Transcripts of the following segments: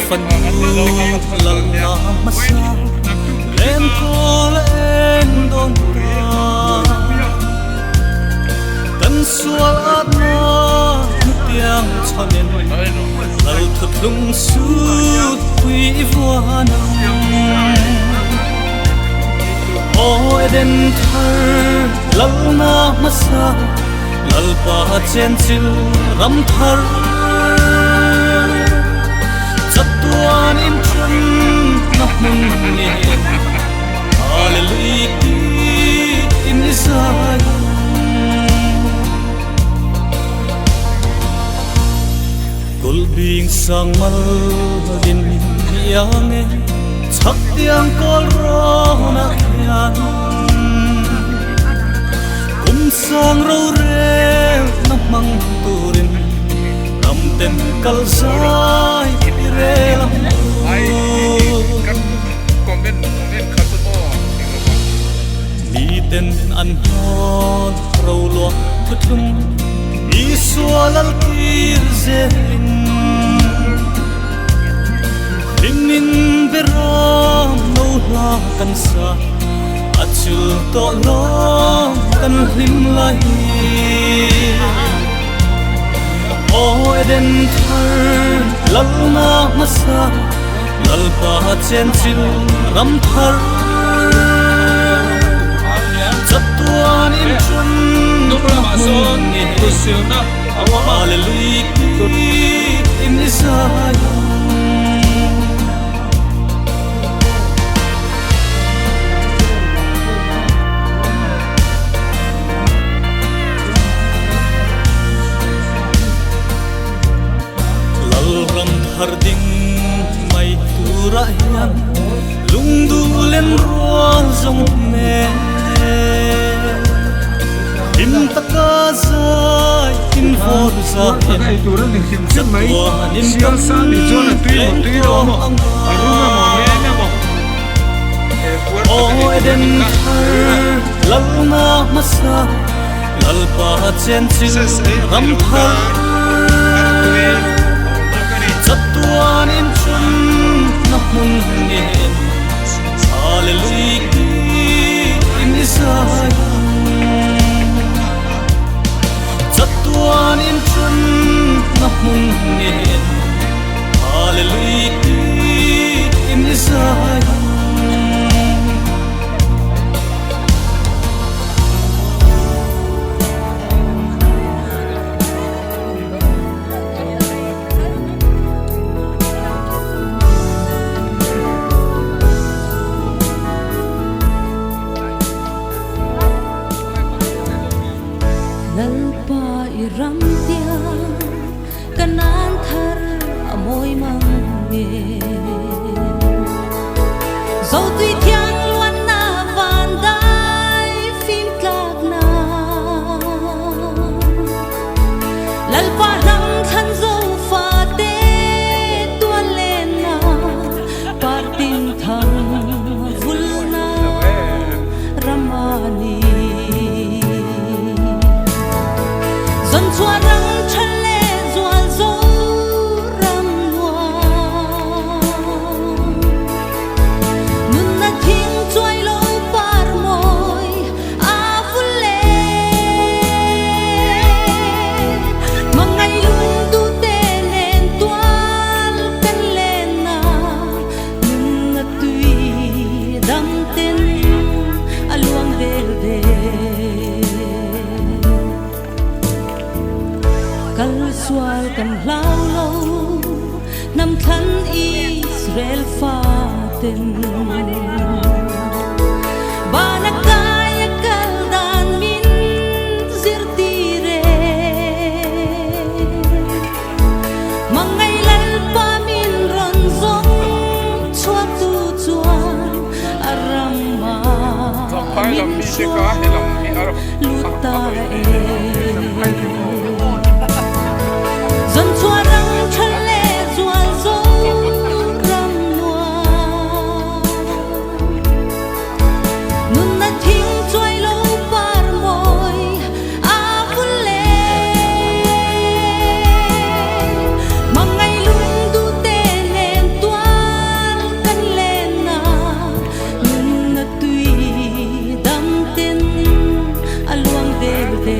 phần lần nào mắt sao lên cô lên đôn ta tân xua át nó tiếng cho nên lời thật lung suốt quý vua nồng ôi đến thơ lâu na mắt sao lal pa chen chil ram thar tuan in chun na mun ni hallelujah in Zion kul bing sang mal din yang e chak tiang kol ro na yan sang râu rê na mang turin nam ten kal sai re lam mi ten an hon râu lo thutum mi xua lal kir zelin min beram no la kan sa achul to lo kan him lai ôi đến thar lal na masa lal pa chen chil ram thar chatuan in chun nupra mason tusilna hallelujah in Zion har ding mai tura hian lung du len ruang zong me im taka zai in vor za ai tu ran ding sim mai sial sa ni zona tui do mo aruma mo me na mo ôi đến thar lal na masa lal pa chen chil ram thar tuan in chun na mun ni hallelujah in Zion tuan in chun na mun ni hallelujah in Zion ram tiang kanan thar amoi mang nge zo tui thiang luan na van dai ramani dân chua răng chân lệ dùa dấu ram noa nun na thing chuai lo par moi a vule mangai lung tu te len toal kan len na nun na tui dam ten aluang del de kal sual kan lau lo nam than Israel faten banakaya kal dan min zirtire mangai lal pa min ron zong chua tu chuan arama min chua luta dân chua răng chân lệ dùa dấu ram noa nun na thing chuai lo par moi a vule mangai lung tu te len toal kan len na nun na tui dam ten aluang del de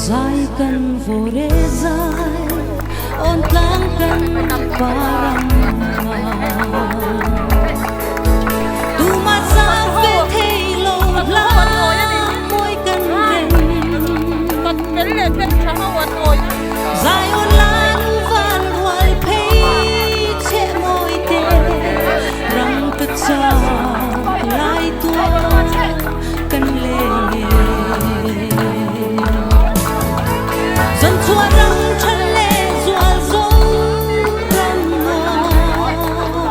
zai kan vore zai on tlang kan parang tu ma sa ve thei lo la moi kan ren zai on lan van wal pei che moi te rang ka cha lai tu kan le dân chua răng chân lệ dùa dấu ram noa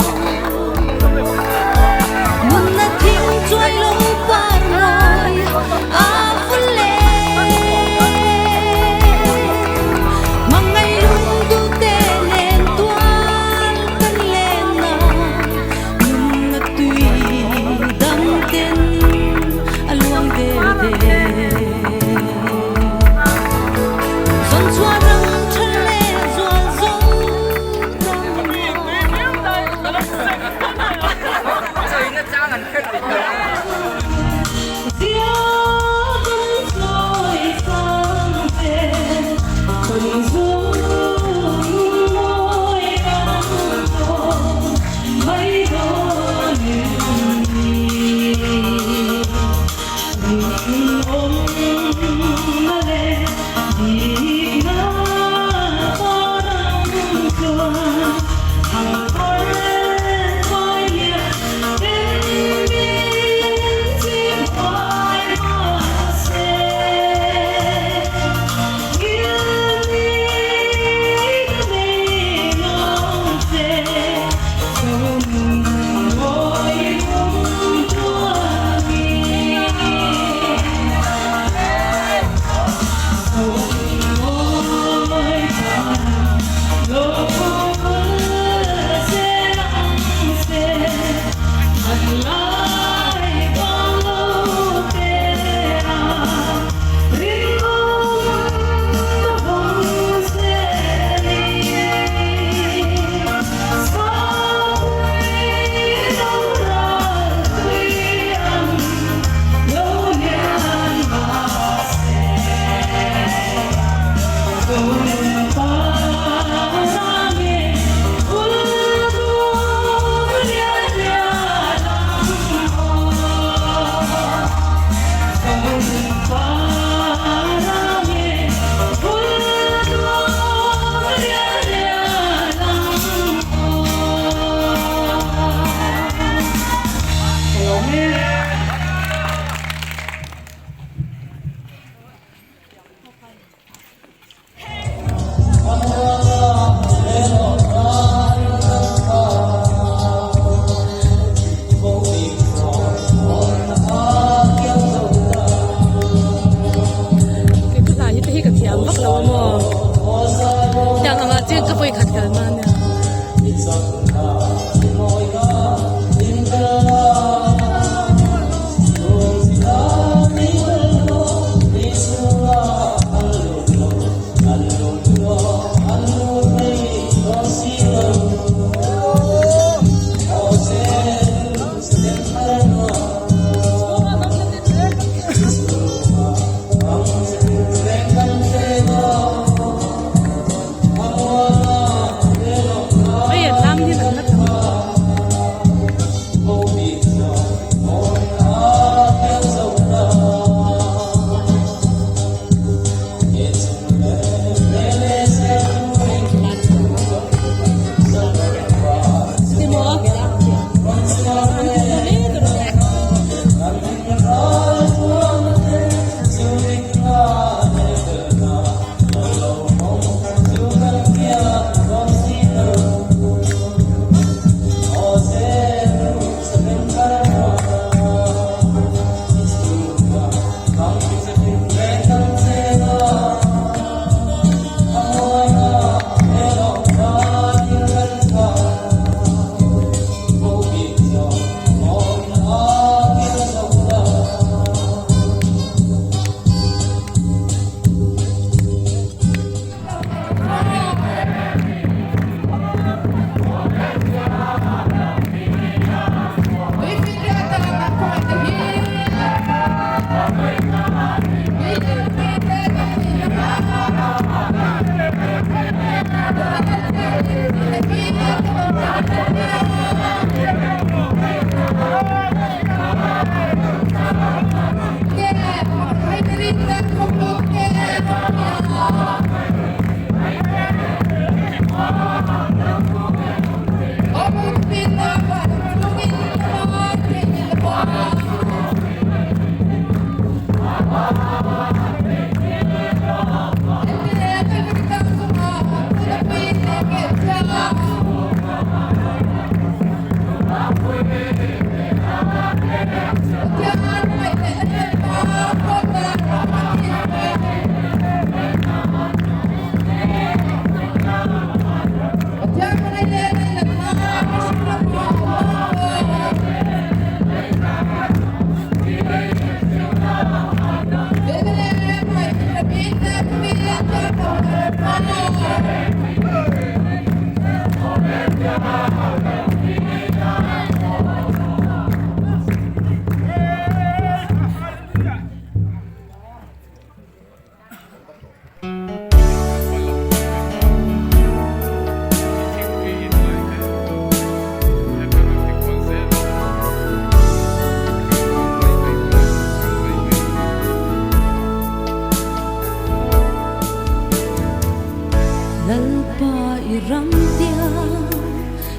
lalpa iram tia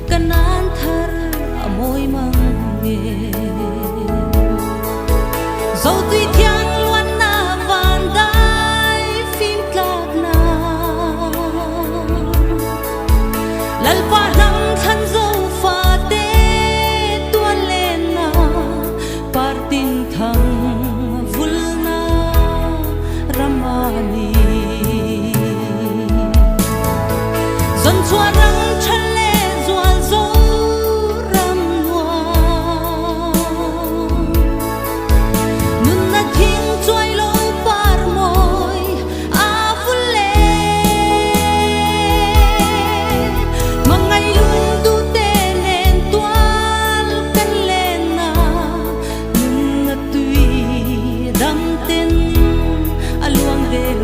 kanan thar amoy mange zo tui thiang luan na van dai phim tlak na lalpa lam than zo fa te tuan len na partin thang vulna ramani dân chua răng chân lệ dùa dấu răng hoa nun na thiên chuối lâu par môi a vui lệ mà ngày luôn tu tê lên toan cân lên na nun na tùy đam tên a luang đều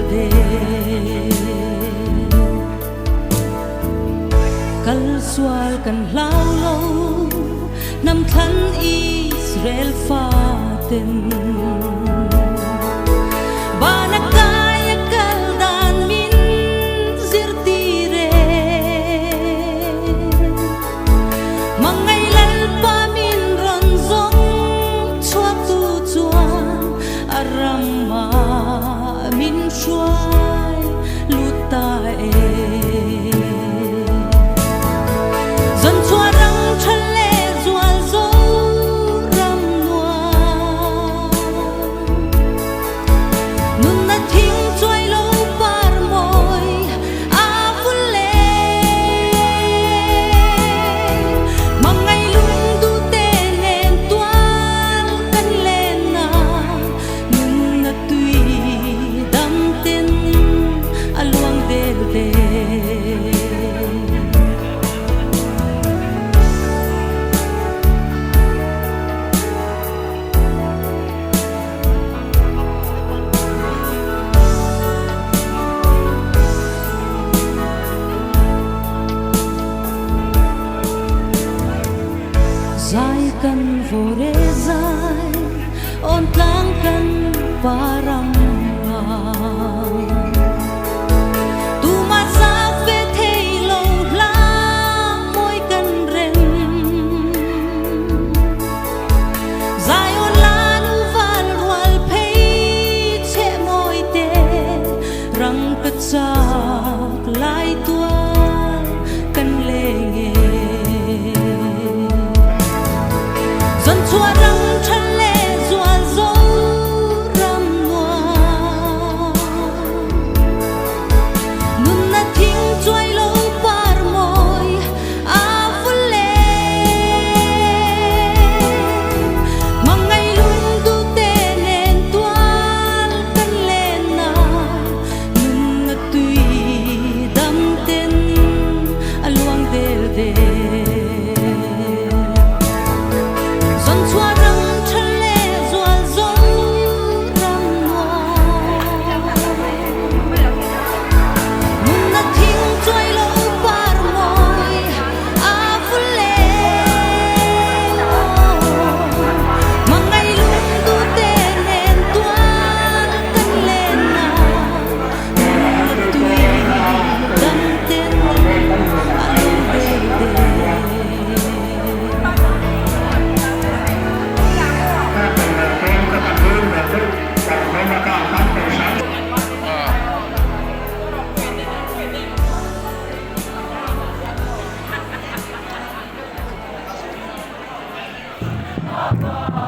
kal sual kan lau lo nam than Israel faten banakaya kal dan min zirtire mangai lal pa min ron zong chua tu chuan arama min shuai luta dân chua răng chân lệ dùa dấu răng hoa nun na thiên chuối lâu par môi a vui lệ mà ngày luôn tu tê lên toan cân lên na nun na tùy đam tên a luang đều zai kan vore zai on tlang kan param tu ma sa ve thei lo la moi kan ren zai on la nu val wal pei che moi te rang ka chak lai tua kan lenge dân chua răng chân lệ dùa dấu răng hoa nun na thiên chuối lâu par môi a vui lệ mà ngày luôn tu tê lên toan cân lên na nun na tùy đam tên a luang đều dân chua răng chân lệ dùa dấu răng hoa nun na thiên chuối lâu par môi a vui lệ mà ngày luôn tu tê lên toan cân lên na nun na tùy đam tên a luang đều ta